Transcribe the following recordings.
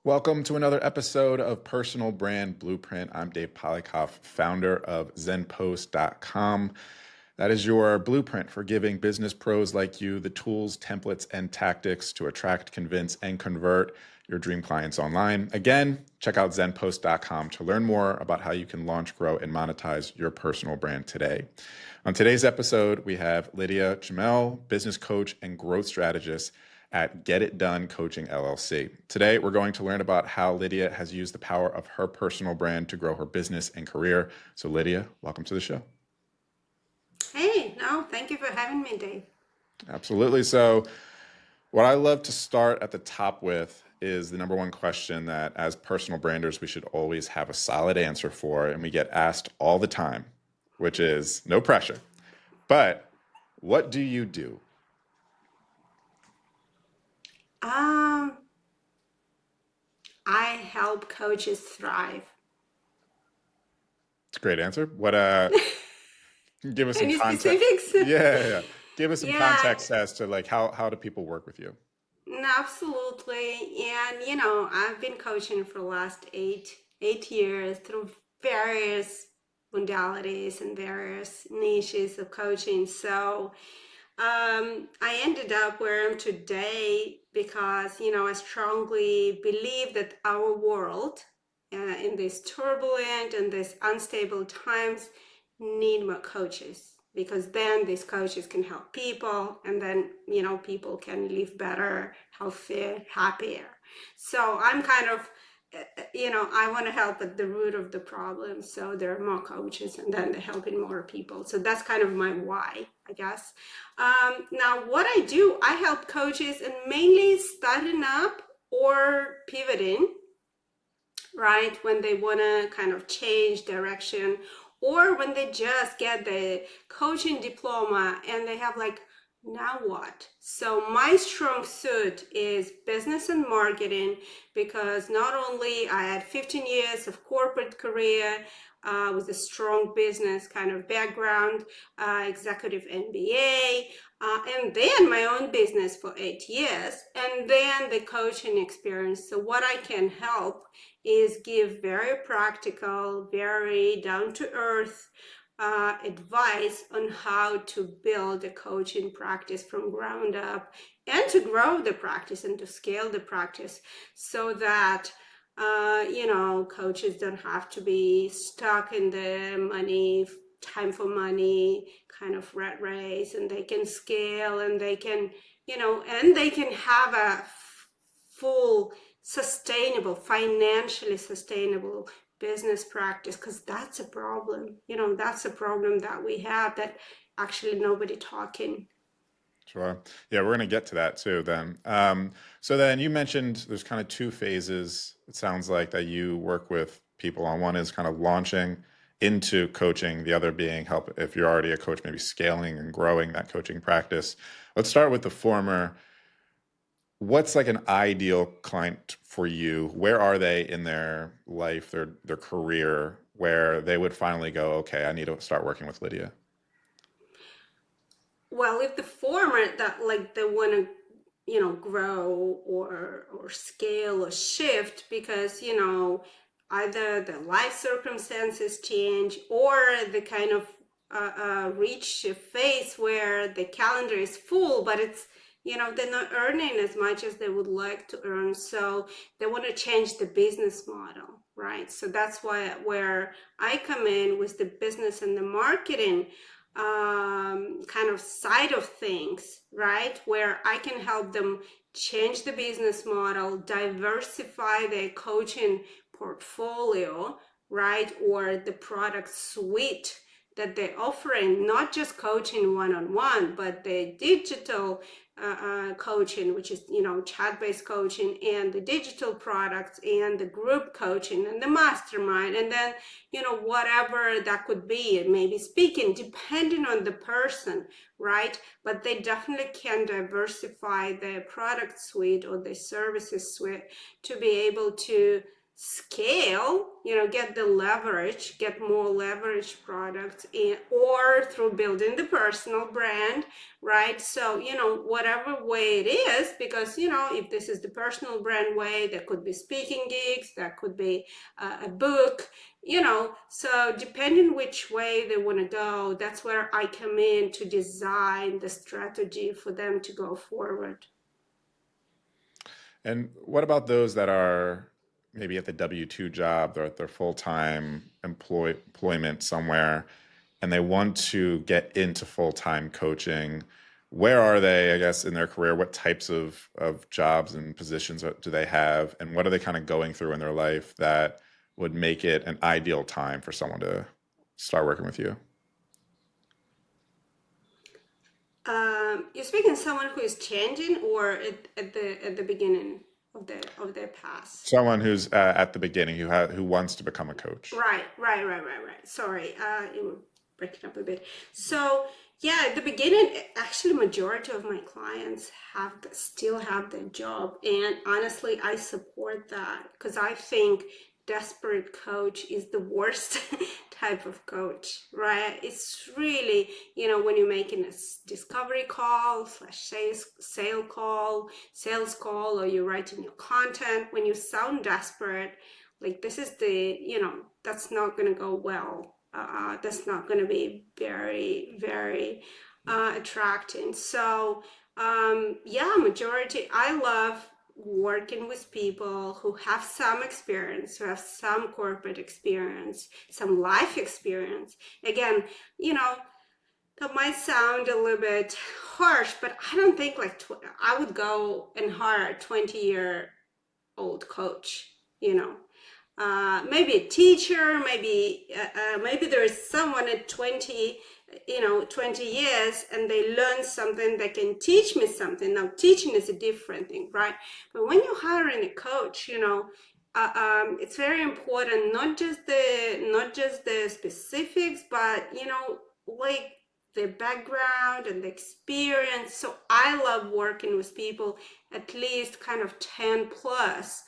Welcome to another episode of Personal Brand Blueprint. I'm Dave Polykoff, founder of ZenPost.com. That is your blueprint for giving business pros like you the tools, templates, and tactics to attract, convince, and convert your dream clients online. Again, check out ZenPost.com to learn more about how you can launch, grow, and monetize your personal brand today. On today's episode, we have Lidia Chmel, business coach and growth strategist at Get It Done Coaching LLC. Today, we're going to learn about how Lidia has used the power of her personal brand to grow her business and career. So Lidia, welcome to the show. Hey, no, thank you for having me, Dave. Absolutely. So what I love to start at the top with is the number one question that as personal branders, we should always have a solid answer for, and we get asked all the time, which is no pressure. But what do you do? Um, I help coaches thrive. It's a great answer. Give us some Any context. specifics? Yeah. Give us some Yeah, context as to like how do people work with you? absolutely. And I've been coaching for the last eight years through various modalities and various niches of coaching. So I ended up where I am today because, I strongly believe that our world, in these turbulent and these unstable times, need more coaches because then these coaches can help people and then, people can live better, healthier, happier. So I'm kind of I want to help at the root of the problem. So there are more coaches and then they're helping more people. So that's kind of my why, I guess. Now, what I do, I help coaches and mainly starting up or pivoting, right? When they want to kind of change direction or when they just get the coaching diploma and they have like, now what? So my strong suit is business and marketing because not only I had 15 years of corporate career with a strong business kind of background, executive MBA, and then my own business for 8 years, and then the coaching experience. So what I can help is give very practical, very down-to-earth advice on how to build a coaching practice from ground up and to grow the practice and to scale the practice so that coaches don't have to be stuck in the money, time for money kind of rat race, and they can scale and they can, and they can have a full sustainable, financially sustainable business practice, because that's a problem. That's a problem that we have that actually nobody talking. Sure. Yeah, we're going to get to that too then. So then you mentioned there's kind of two phases, it sounds like, that you work with people on. One is kind of launching into coaching, the other being help if you're already a coach, maybe scaling and growing that coaching practice. Let's start with the former. What's like an ideal client for you? Where are they in their life, their career, where they would finally go, okay, I need to start working with Lydia? Well, if the former that like they want to grow or scale or shift because either the life circumstances change or the kind of reach a phase where the calendar is full, but it's they're not earning as much as they would like to earn, so they want to change the business model, right? So that's why where I come in with the business and the marketing kind of side of things, right? Where I can help them change the business model, diversify their coaching portfolio, right? Or the product suite that they're offering, not just coaching one-on-one, but the digital coaching, which is chat-based coaching, and the digital products and the group coaching and the mastermind, and then whatever that could be, maybe speaking, depending on the person, right? But they definitely can diversify their product suite or their services suite to be able to scale, get the leverage, get more leverage products or through building the personal brand, right? So, whatever way it is, because, if this is the personal brand way, there could be speaking gigs, that could be a book, so depending which way they want to go, that's where I come in to design the strategy for them to go forward. And what about those that are maybe at the W-2 job, they're at their full-time employment somewhere, and they want to get into full-time coaching? Where are they, I guess, in their career? What types of jobs and positions do they have? And what are they kind of going through in their life that would make it an ideal time for someone to start working with you? You're speaking to someone who is changing, or at the beginning of their past. Someone who's at the beginning, who wants to become a coach. Right. Sorry, you were breaking up a bit. So yeah, at the beginning, actually, majority of my clients still have their job, and honestly, I support that because I think desperate coach is the worst type of coach, right? It's really, when you're making a discovery call / sales call, or you're writing your content, when you sound desperate, like this is that's not going to go well. That's not going to be very, very attracting. So yeah, majority, I love working with people who have some experience, who have some corporate experience, some life experience. Again, that might sound a little bit harsh, but I don't think I would go and hire a 20-year-old coach, maybe a teacher, maybe there is someone at 20 years, and they learn something that can teach me something. Now teaching is a different thing, right? But when you're hiring a coach, it's very important, not just the specifics, but like the background and the experience. So I love working with people at least kind of 10 plus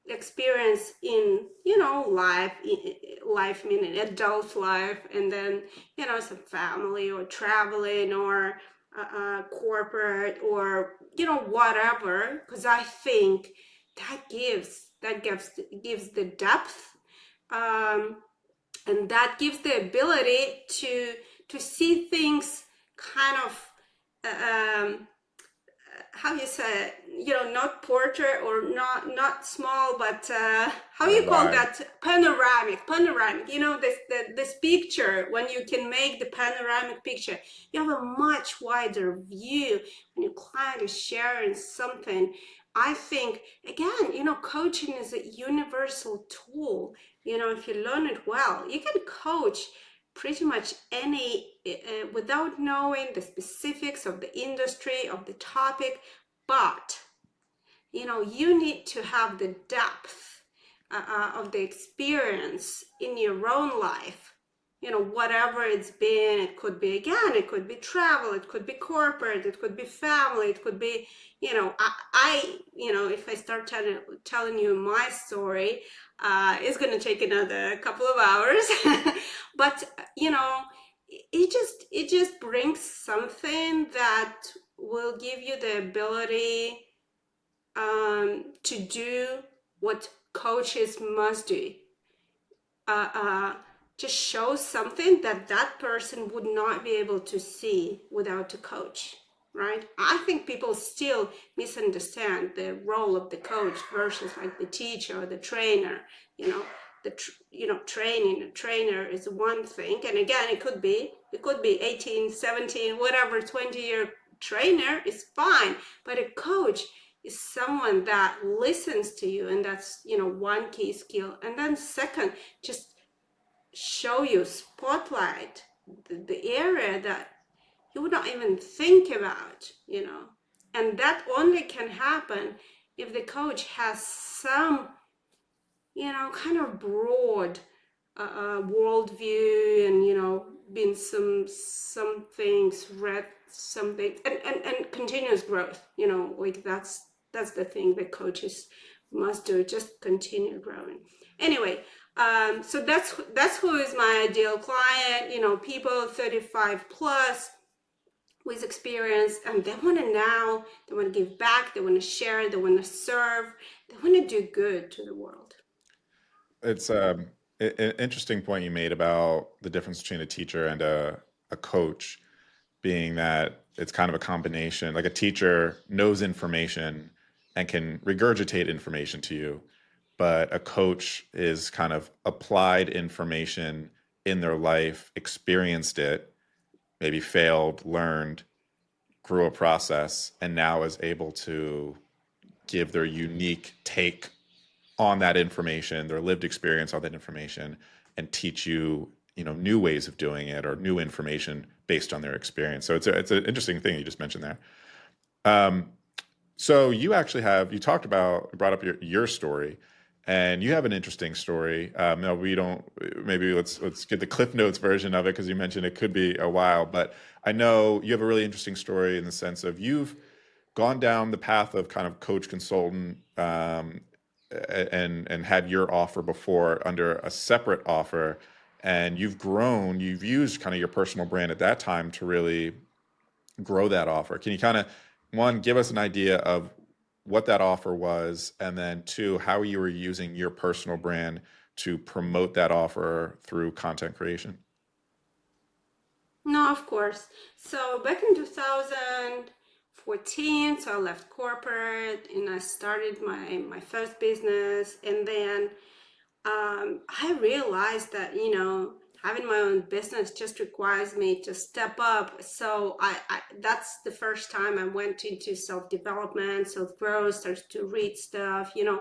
experience in life, meaning adult life, and then some family or traveling or corporate, or whatever, because I think that gives the depth, um, and that gives the ability to see things kind of how you say it, not portrait, or not small, but how Kind you of call wide. that, panoramic, this picture. When you can make the panoramic picture, you have a much wider view when your client is sharing something. I think, again, coaching is a universal tool. If you learn it well, you can coach pretty much any, without knowing the specifics of the industry, of the topic. But you need to have the depth of the experience in your own life, whatever it's been. It could be, again, it could be travel, it could be corporate, it could be family, it could be, if I start telling you my story, it's going to take another couple of hours. But it just brings something that will give you the ability to do what coaches must do, uh, uh, to show something that person would not be able to see without a coach, right? I think people still misunderstand the role of the coach versus like the teacher or the trainer. Training a trainer is one thing, and again, it could be 18, 17, whatever, 20-year trainer is fine, but a coach is someone that listens to you, and that's one key skill. And then second, just show you, spotlight the area that you would not even think about, and that only can happen if the coach has some kind of broad worldview, and been some things, read something, and continuous growth, like that's the thing that coaches must do, just continue growing. Anyway, so that's who is my ideal client, people 35 plus with experience, and they want to now, they want to give back, they want to share, they want to serve, they want to do good to the world. It's an interesting point you made about the difference between a teacher and a coach, being that it's kind of a combination. Like a teacher knows information and can regurgitate information to you, but a coach is kind of applied information in their life, experienced it, maybe failed, learned, grew a process, and now is able to give their unique take on that information, their lived experience on that information, and teach you, new ways of doing it or new information based on their experience. So it's an interesting thing you just mentioned there. Um, so you talked about, brought up your story, and you have an interesting story. No, we don't. Maybe let's get the Cliff Notes version of it, because you mentioned it could be a while. But I know you have a really interesting story in the sense of you've gone down the path of kind of coach consultant, and had your offer before under a separate offer, and you've grown. You've used kind of your personal brand at that time to really grow that offer. Can you kind of, one, give us an idea of what that offer was, and then two, how you were using your personal brand to promote that offer through content creation? No, of course. So back in 2014, so I left corporate and I started my first business. And then I realized that, having my own business just requires me to step up. So that's the first time I went into self-development, self-growth, started to read stuff, and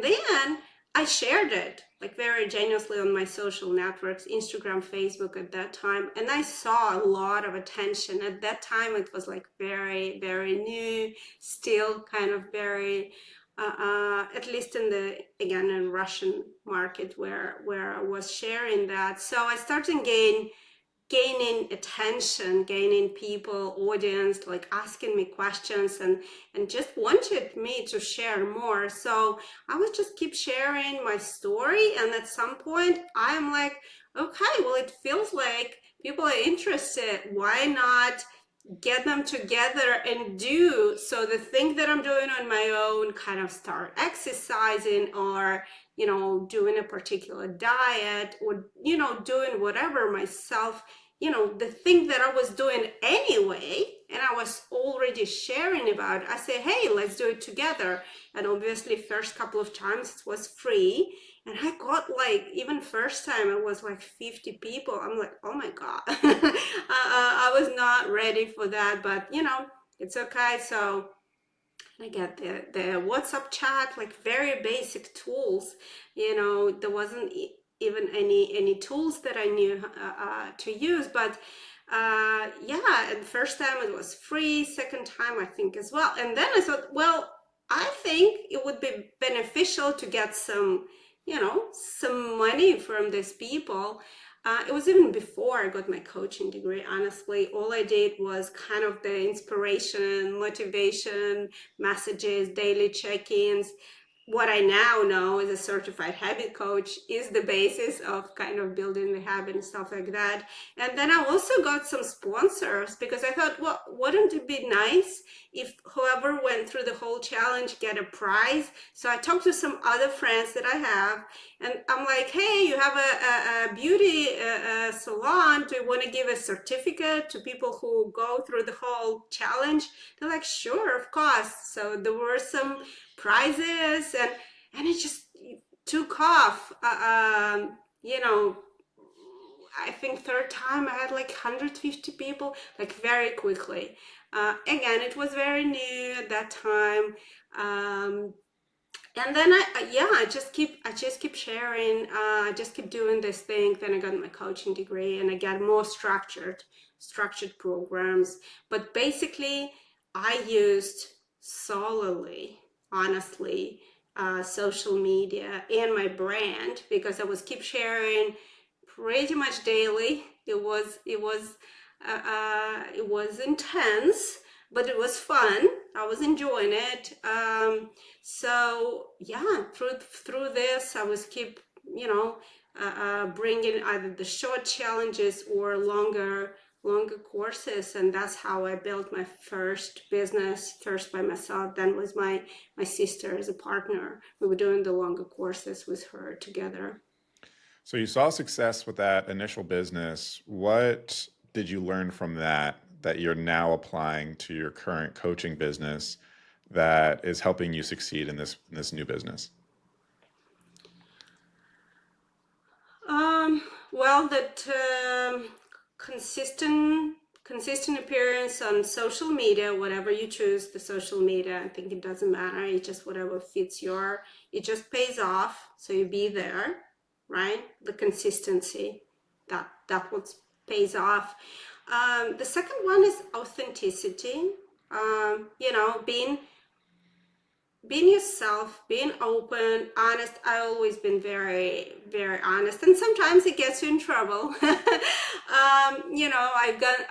then I shared it like very genuinely on my social networks, Instagram, Facebook at that time. And I saw a lot of attention. At that time, it was like very, very new, still kind of very at least in in Russian market where I was sharing that. So I started gaining attention, gaining people, audience, like asking me questions and just wanted me to share more. So I would just keep sharing my story, and at some point I'm like, okay, well, it feels like people are interested. Why not get them together and do? So the thing that I'm doing on my own, kind of start exercising, or doing a particular diet, or doing whatever myself, the thing that I was doing anyway, and I was already sharing about it. I say, hey, let's do it together. And obviously first couple of times it was free, and I got like, even first time it was like 50 people. I'm like, oh my God. I was not ready for that, but it's okay. So I get the WhatsApp chat, like very basic tools. There wasn't even any tools that I knew to use, but yeah, and first time it was free, second time I think as well. And then I thought, well, I think it would be beneficial to get some money from these people. It was even before I got my coaching degree, honestly. All I did was kind of the inspiration, motivation, messages, daily check-ins. What I now know as a certified habit coach is the basis of kind of building the habit and stuff like that. And then I also got some sponsors, because I thought, well, wouldn't it be nice if whoever went through the whole challenge get a prize? So I talked to some other friends that I have, and I'm like, hey, you have a beauty salon. Do you want to give a certificate to people who go through the whole challenge? They're like, sure, of course. So there were some prizes, and it just took off. I think third time I had like 150 people, like very quickly. Again, it was very new at that time. And then I just keep sharing. I just keep doing this thing. Then I got my coaching degree, and I got more structured programs. But basically, I used solely, honestly, social media and my brand, because I was keep sharing pretty much daily. It was intense, but it was fun. I was enjoying it. So yeah, through this, I was keep, bringing either the short challenges or longer courses, and that's how I built my first business, first by myself, then with my sister as a partner. We were doing the longer courses with her together. So you saw success with that initial business. What did you learn from that that you're now applying to your current coaching business that is helping you succeed in this new business? Well, that consistent consistent appearance on social media, whatever you choose, the social media, I think it doesn't matter. It just whatever fits it just pays off. So you be there, right? The consistency, that what pays off. The second one is authenticity. Being yourself, being open, honest. I always been very, very honest, and sometimes it gets you in trouble.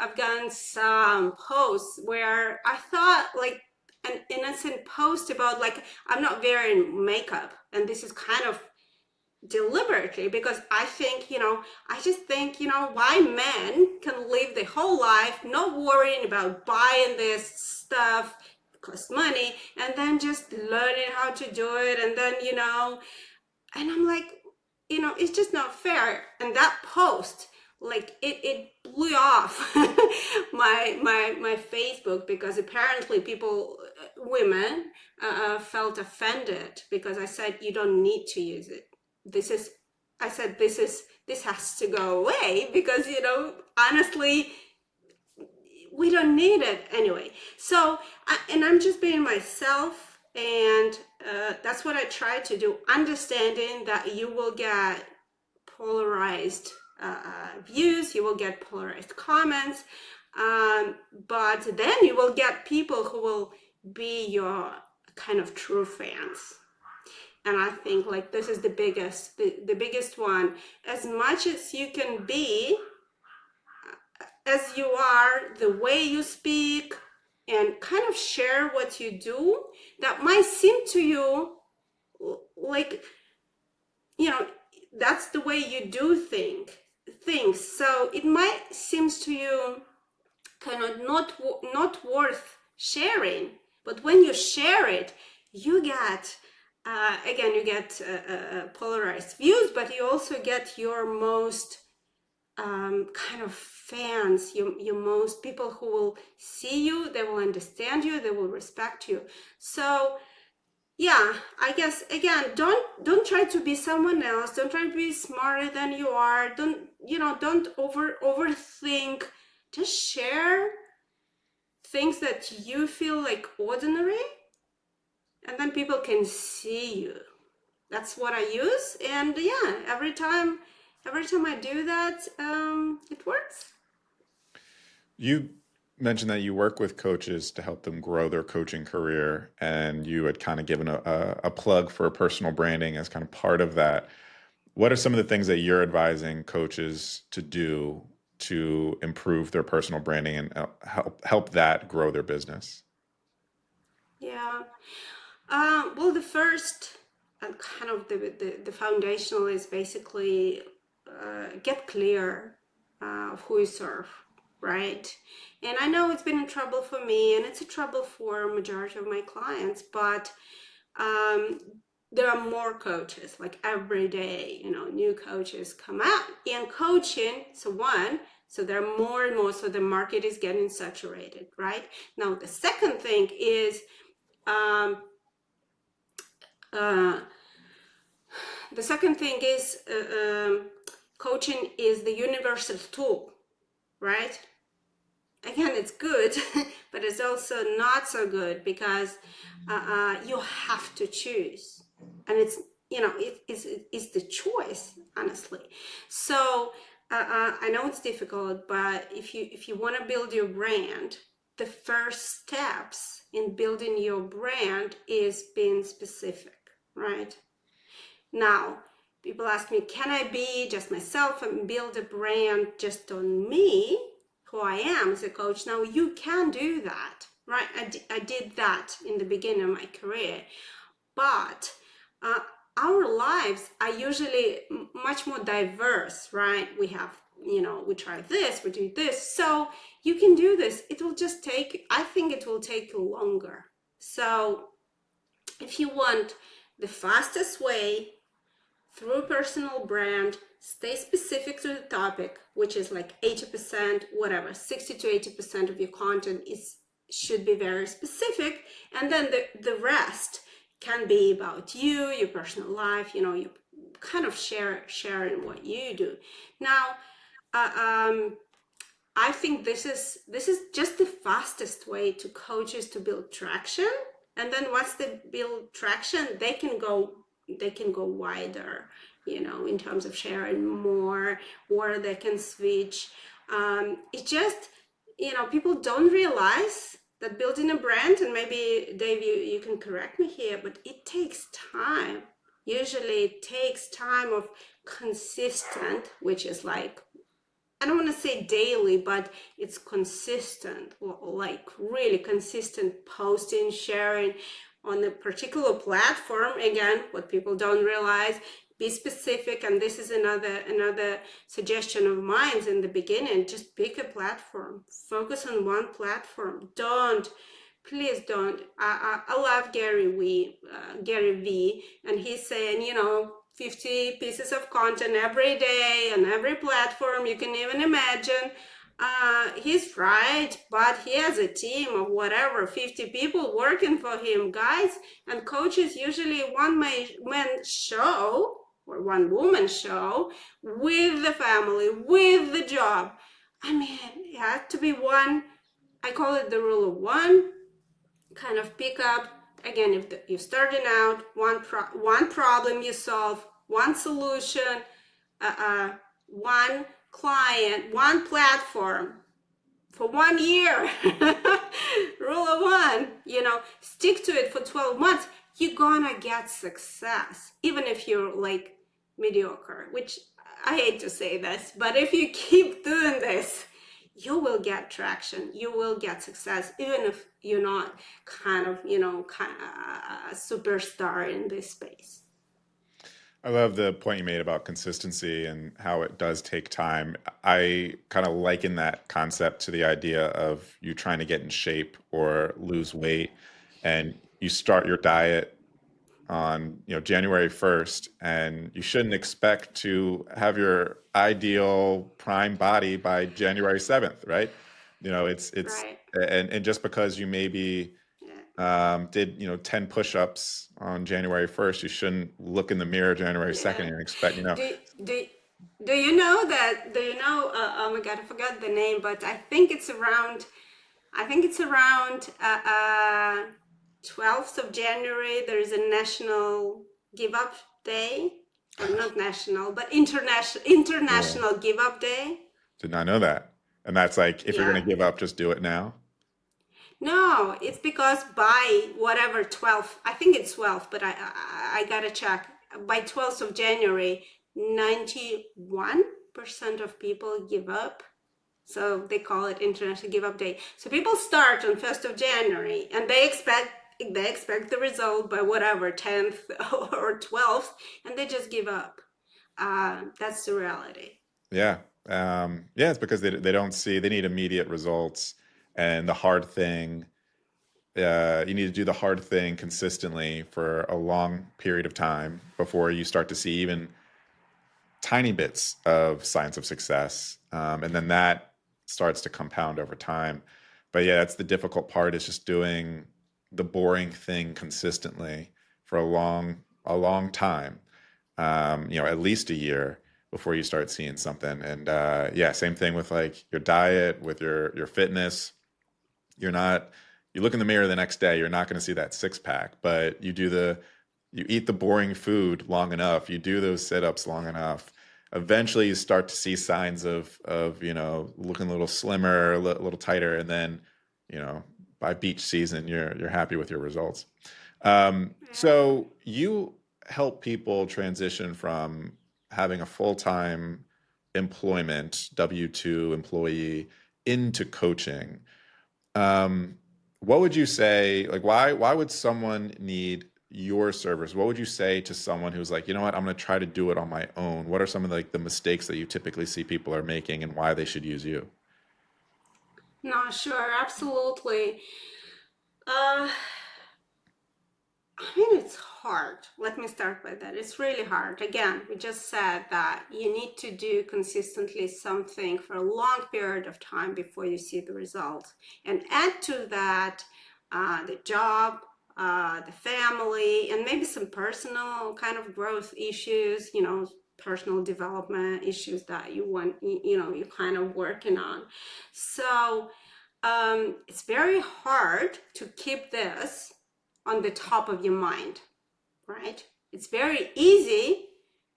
I've gotten some posts where I thought like an innocent post about like I'm not wearing makeup, and this is kind of deliberately because I just think, why men can live their whole life not worrying about buying this stuff, it costs money, and then just learning how to do it, and then and I'm like, it's just not fair. And that post, like it blew off my Facebook, because apparently people, women, felt offended because I said you don't need to use it. This is I said this has to go away because honestly we don't need it anyway. So and I'm just being myself, and that's what I try to do, understanding that you will get polarized views, you will get polarized comments, but then you will get people who will be your kind of true fans. And I think like this is the biggest one. As much as you can be as you are, the way you speak, and kind of share what you do, that might seem to you like, that's the way you do things. So it might seems to you kind of not worth sharing, but when you share it, you get again, you get polarized views, but you also get your most kind of fans, your most people who will see you, they will understand you, they will respect you. So yeah, I guess again, don't try to be someone else, don't try to be smarter than you are, don't overthink. Just share things that you feel like ordinary, and then people can see you. That's what I use, and yeah, every time I do that, it works. You mentioned that you work with coaches to help them grow their coaching career, and you had kind of given a plug for personal branding as kind of part of that. What are some of the things that you're advising coaches to do to improve their personal branding and help that grow their business? Yeah. Well, the first kind of the foundational is basically get clear of who you serve, right? And I know it's been a trouble for me, and it's a trouble for a majority of my clients, but um, there are more coaches. Like every day, new coaches come out in coaching. So there are more and more. So the market is getting saturated, right? Now, the second thing is um, uh, coaching is the universal tool, right? Again, it's good, but it's also not so good because you have to choose, and it's the choice, honestly. So I know it's difficult, but if you want to build your brand, the first steps in building your brand is being specific, right? Now, people ask me, can I be just myself and build a brand just on me, who I am as a coach? Now, you can do that, right? I did that in the beginning of my career, but uh, our lives are usually much more diverse, right? We have, we try this, we do this. So you can do this. It will just take, I think it will take longer. So if you want the fastest way through personal brand, stay specific to the topic, which is like 80%, whatever, 60 to 80% of your content should be very specific. And then the rest can be about you, your personal life, you kind of sharing what you do. Now, I think this is just the fastest way to coaches to build traction. And then once they build traction, they can go wider, in terms of sharing more, or they can switch. It just, people don't realize that building a brand, and maybe Dave, you can correct me here, but it takes time. Usually it takes time of consistent, which is like, I don't want to say daily, but it's consistent, like really consistent posting, sharing on a particular platform. Again, what people don't realize, be specific. And this is another suggestion of mine in the beginning. Just pick a platform, focus on one platform. Please don't. I love Gary V, and he's saying, 50 pieces of content every day on every platform you can even imagine. He's right, but he has a team of whatever, 50 people working for him, guys. And coaches usually one man show or one woman show with the family, with the job. I mean, it has to be one. I call it the rule of one. Kind of pick up again, if you're starting out, one problem you solve, one solution, one client, one platform for 1 year. Rule of one, stick to it for 12 months. You're gonna get success, even if you're like mediocre, which I hate to say this, but if you keep doing this, you will get traction, you will get success, even if you're not kind of a superstar in this space. I love the point you made about consistency and how it does take time. I kind of liken that concept to the idea of you trying to get in shape or lose weight, and you start your diet on January 1st, and you shouldn't expect to have your ideal prime body by January 7th, right? It's Right. and just because you maybe Yeah. did 10 push-ups on January 1st, you shouldn't look in the mirror January Yeah. 2nd and expect, Do do do you know that? Do you know? Oh my God, I forgot the name, but I think it's around. I think it's around 12th of January. There is a national give up day, or not national, but yeah, international give up day. did not know that. And that's like, if you're Yeah. going to give up, just do it now. No, it's because by whatever 12th, I think it's 12th, but I gotta check. By 12th of January, 91% of people give up. So they call it International Give Up Day. So people start on 1st of January and they expect the result by whatever 10th or 12th, and they just give up. That's the reality. Yeah. Yeah, it's because they don't see, they need immediate results. And the hard thing, you need to do the hard thing consistently for a long period of time before you start to see even tiny bits of signs of success. And then that starts to compound over time. But yeah, that's the difficult part, is just doing the boring thing consistently for a long time. At least a year before you start seeing something. And yeah, same thing with like your diet, with your fitness. You're not, you look in the mirror the next day, you're not going to see that six pack, but you eat the boring food long enough, you do those sit-ups long enough, eventually you start to see signs of looking a little slimmer, little tighter, and then you know by beach season you're happy with your results. Yeah. So you help people transition from having a full-time employment W-2 employee into coaching. um, What would you say, like why would someone need your service? What would you say to someone who's like, you know what, I'm going to try to do it on my own? What are some of the mistakes that you typically see people are making and why they should use you? No, sure, absolutely. Uh, I mean, it's hard. Let me start by that. It's really hard. Again, we just said that you need to do consistently something for a long period of time before you see the results. And add to that the job, the family, and maybe some personal kind of growth issues, personal development issues that you want, you're kind of working on. So it's very hard to keep this on the top of your mind, right? It's very easy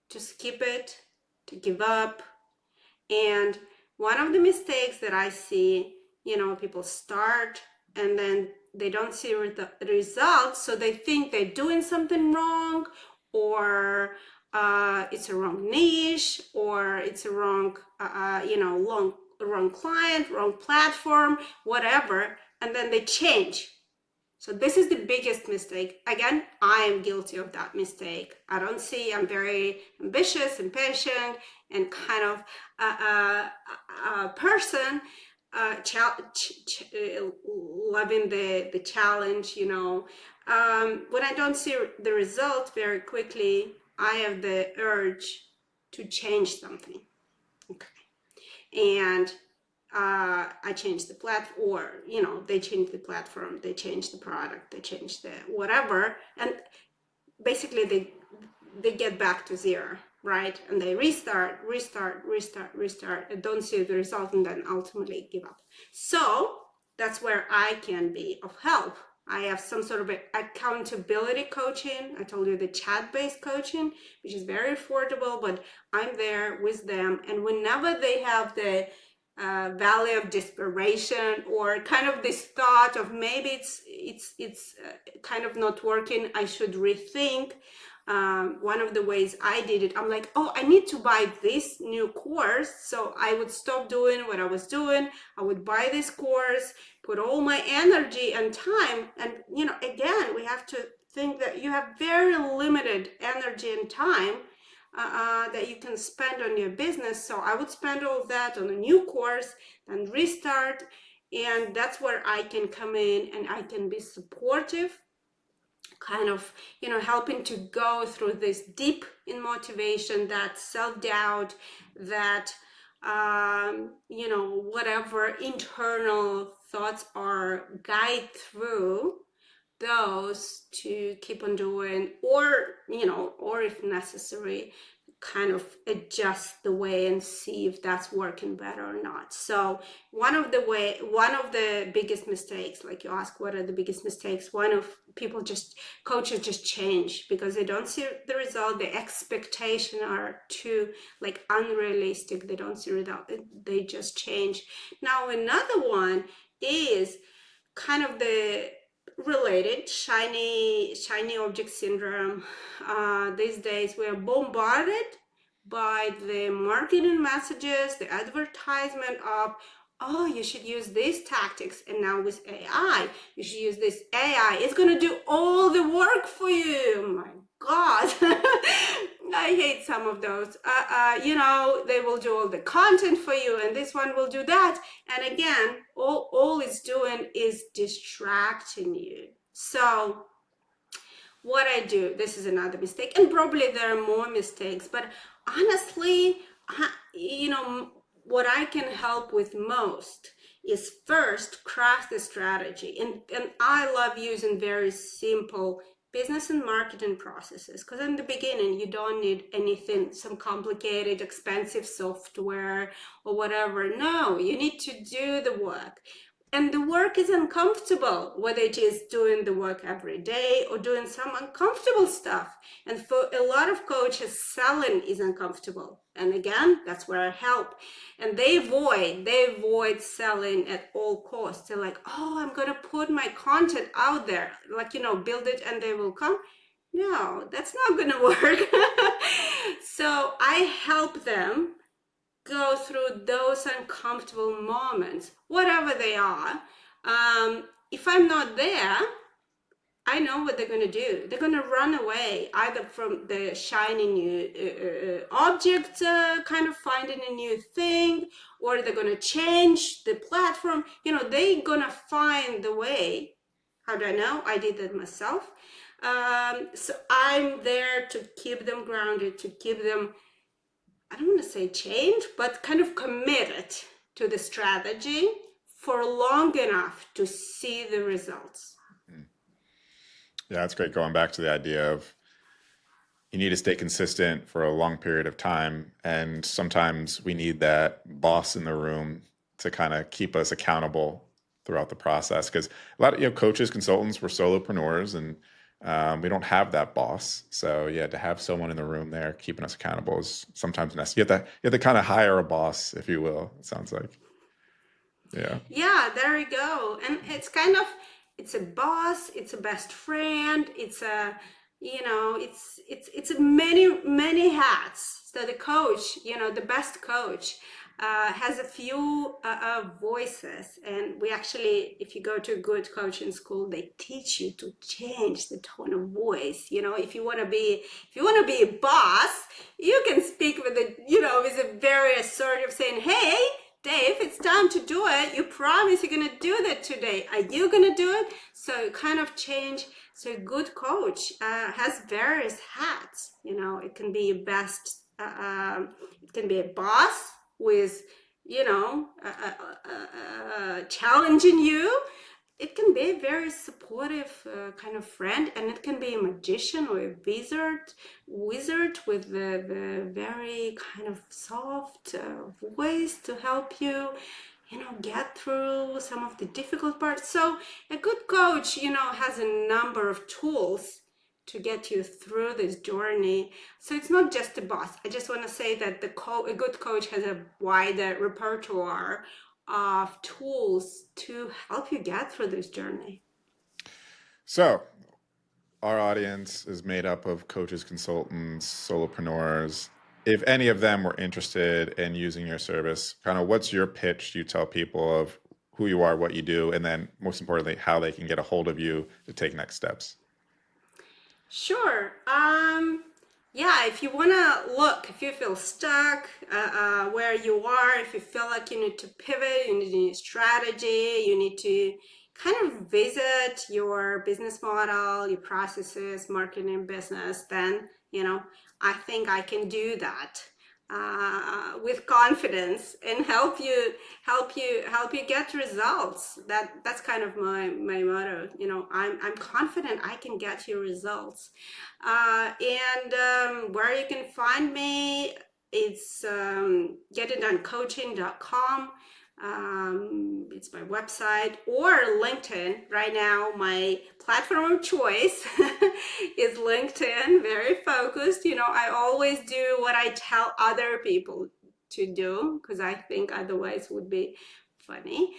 to skip it, to give up. And one of the mistakes that I see, people start and then they don't see the results, so they think they're doing something wrong, or it's a wrong niche, or it's a wrong, wrong client, wrong platform, whatever, and then they change. So this is the biggest mistake. Again, I am guilty of that mistake. I'm very ambitious, impatient, and kind of a person, loving the challenge, when I don't see the result very quickly, I have the urge to change something. Okay. And I changed the platform, or they changed the platform, they changed the product, they changed the whatever, and basically they get back to zero, right? And they restart, and don't see the result, and then ultimately give up. So that's where I can be of help. I have some sort of accountability coaching. I told you, the chat-based coaching, which is very affordable, but I'm there with them, and whenever they have the valley of desperation, or kind of this thought of maybe it's kind of not working, I should rethink. One of the ways I did it, I'm like, oh, I need to buy this new course. So I would stop doing what I was doing. I would buy this course, put all my energy and time. And, again, we have to think that you have very limited energy and time that you can spend on your business. So I would spend all of that on a new course, then restart. And that's where I can come in and I can be supportive, kind of, helping to go through this deep in motivation, that self-doubt, that, whatever internal thoughts are, guide through those to keep on doing, or if necessary, kind of adjust the way and see if that's working better or not. So one of the biggest mistakes, like you ask, what are the biggest mistakes? Coaches just change because they don't see the result. The expectation are too unrealistic. They don't see result. They just change. Now another one is kind of the related shiny object syndrome. These days we are bombarded by the marketing messages, the advertisement of, oh, you should use these tactics, and now with AI you should use this AI, it's going to do all the work for you. Oh my god. I hate some of those. They will do all the content for you, and this one will do that. And again, all it's doing is distracting you. So what I do, this is another mistake, and probably there are more mistakes, but honestly, what I can help with most is first craft the strategy. And I love using very simple business and marketing processes, because in the beginning you don't need anything, some complicated expensive software or whatever. No, you need to do the work. And the work is uncomfortable, whether it is doing the work every day or doing some uncomfortable stuff. And for a lot of coaches, selling is uncomfortable. And again, that's where I help. And they avoid selling at all costs. They're like, oh, I'm going to put my content out there, build it and they will come. No, that's not going to work. So I help them go through those uncomfortable moments, whatever they are, if I'm not there, I know what they're going to do. They're going to run away either from the shiny new object, kind of finding a new thing, or they're going to change the platform. They're going to find the way. How do I know? I did that myself. So I'm there to keep them grounded, to keep them, I don't want to say change, but kind of committed to the strategy for long enough to see the results. Yeah, that's great. Going back to the idea of you need to stay consistent for a long period of time. And sometimes we need that boss in the room to kind of keep us accountable throughout the process. Because a lot of coaches, consultants, we're solopreneurs, and we don't have that boss. So yeah, to have someone in the room there keeping us accountable is sometimes necessary. You have to kind of hire a boss, if you will. It sounds like, yeah. Yeah, there we go. And it's kind of, it's a boss, it's a best friend, it's a, it's a many hats. So the coach, the best coach, has a few voices. And we actually, if you go to a good coaching school, they teach you to change the tone of voice. If you want to be a boss, you can speak with with a very assertive saying, hey, Dave, it's time to do it. You promise you're going to do that today. Are you going to do it? So kind of change. So a good coach has various hats. It can be a best, it can be a boss with, challenging you. It can be a very supportive kind of friend, and it can be a magician or a wizard with the very kind of soft voice to help you, get through some of the difficult parts. So a good coach, has a number of tools to get you through this journey. So it's not just a boss. I just want to say that a good coach has a wider repertoire of tools to help you get through this journey. So our audience is made up of coaches, consultants, solopreneurs. If any of them were interested in using your service, kind of what's your pitch? You tell people of who you are, what you do, and then most importantly, how they can get a hold of you to take next steps. Sure. Yeah, if you want to look, if you feel stuck where you are, if you feel like you need to pivot, you need a new strategy, you need to kind of visit your business model, your processes, marketing, business, then, I think I can do that with confidence and help you get results. That's kind of my motto. I'm confident I can get you results. And where you can find me, it's getitdonecoaching.com. It's my website, or LinkedIn. Right now, my platform of choice is LinkedIn, very focused. I always do what I tell other people to do, because I think otherwise would be funny.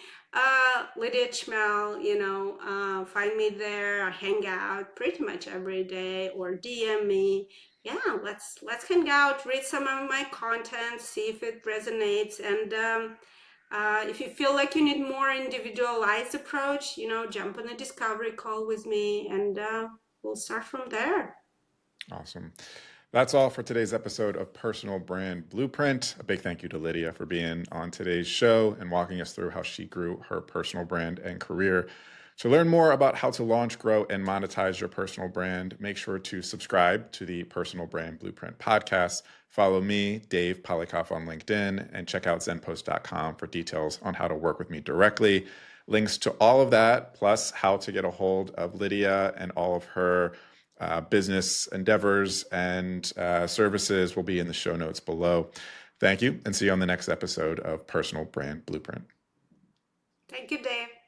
Lidia Chmel, find me there. I hang out pretty much every day, or DM me. Yeah, let's hang out, read some of my content, see if it resonates, and if you feel like you need more individualized approach, jump on a discovery call with me, and we'll start from there. Awesome. That's all for today's episode of Personal Brand Blueprint. A big thank you to Lydia for being on today's show and walking us through how she grew her personal brand and career. To learn more about how to launch, grow, and monetize your personal brand, make sure to subscribe to the Personal Brand Blueprint podcast. Follow me, Dave Polykoff, on LinkedIn, and check out zenpost.com for details on how to work with me directly. Links to all of that, plus how to get a hold of Lydia and all of her business endeavors and services, will be in the show notes below. Thank you, and see you on the next episode of Personal Brand Blueprint. Thank you, Dave.